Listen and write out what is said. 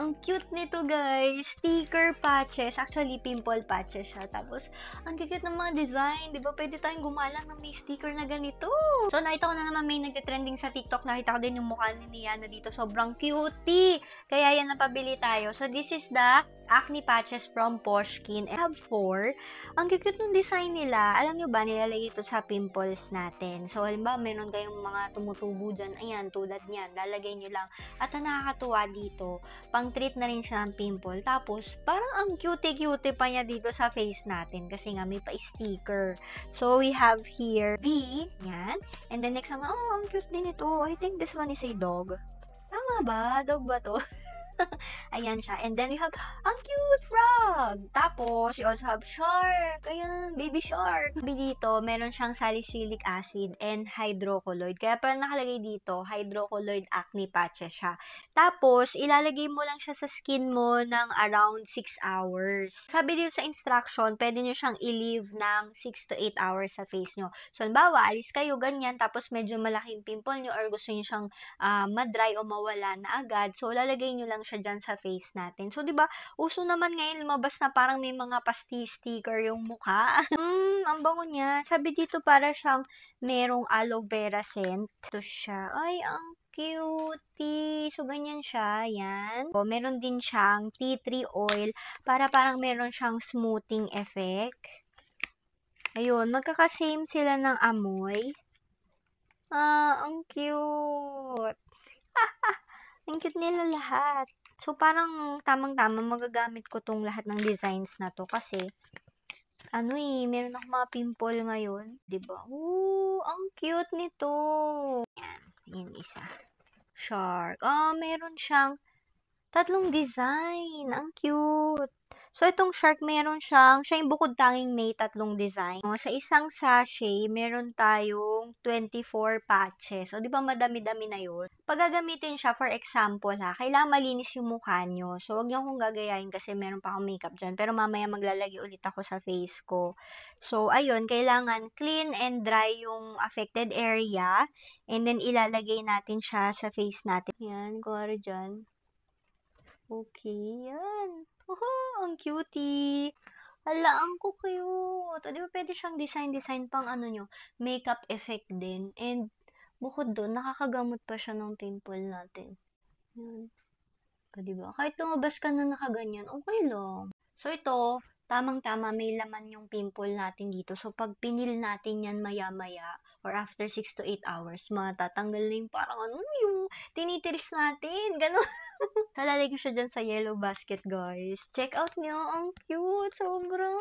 Ang cute nito, guys. Sticker patches. Actually, pimple patches siya. Tapos, ang cute ng mga design. Di ba, pwede tayong gumalang ng may sticker na ganito. So, nakita ko na naman may nag-trending sa TikTok. Nakita ko din yung mukha ni Niana dito. Sobrang cutie. Kaya yan, napabili tayo. So, this is the acne patches from Poshkin. I have 4. Ang cute ng design nila. Alam nyo ba, nilalagay ito sa pimples natin. So, halimbawa, meron kayong mga tumutubo dyan. Ayan, tulad niyan. Lalagay nyo lang. At ang nakakatuwa dito, pang-treat na rin siya ng pimple. Tapos, parang ang cutie-cutie pa niya dito sa face natin. Kasi nga, may pa-sticker. So, we have here B. Yan. And then, next naman, oh, ang cute din ito. I think this one is a dog. Tama ba? Dog ba to? Ayan siya. And then, we have, ang cute frog! Tapos, we also have shark. Ayan, baby shark. Sabi dito, meron siyang salicylic acid and hydrocolloid. Kaya parang nakalagay dito, hydrocolloid acne patches siya. Tapos, ilalagay mo lang siya sa skin mo ng around 6 hours. Sabi dito sa instruction, pwede nyo siyang i-leave ng 6 to 8 hours sa face nyo. So, halimbawa, alis kayo, ganyan, tapos medyo malaking pimple nyo or gusto nyo siyang ma-dry o mawala na agad. So, lalagay nyo lang siya dyan sa face natin. So, di ba, uso naman ngayon lumabas na parang may mga sticker yung mukha. Ang bango niya. Sabi dito para siyang merong aloe vera scent. Ito siya. Ay, ang cutie. So, ganyan siya. Yan. O, meron din siyang tea tree oil para parang meron siyang smoothing effect. Ayun, magkakasame sila ng amoy. Ang cute. Ang cute nila lahat. So, parang tamang-tama magagamit ko tong lahat ng designs na to kasi meron akong mga pimple ngayon, 'di ba? Ang cute nito. Yan, yun isa. Shark. Meron siyang 3 design. Ang cute. So, itong shark, siya yung bukod tanging may 3 design. Sa isang sachet, meron tayong 24 patches. O, di ba madami-dami na yun? Pag gagamitin siya, for example kailangan malinis yung mukha nyo. So, wag nyo akong gagayahin kasi meron pa akong makeup dyan. Pero mamaya maglalagay ulit ako sa face ko. So, ayun, kailangan clean and dry yung affected area. And then, ilalagay natin siya sa face natin. Yan, kuwari dyan. Okay, yan. Ang cutie. Hala, ang cute. Di ba pwede siyang design pang makeup effect din. And, bukod doon, nakakagamot pa siya ng pimple natin. Yan. Di ba? Kahit lumabas ka na nakaganyan, okay lang. So, ito, tamang-tama, may laman yung pimple natin dito. So, pag pinil natin yan maya-maya, or after 6 to 8 hours, matatanggal na yung parang yung tinitiris natin. Ganun. Lalagay ko siya dyan sa yellow basket, guys. Check out niyo. Ang cute. Sobra.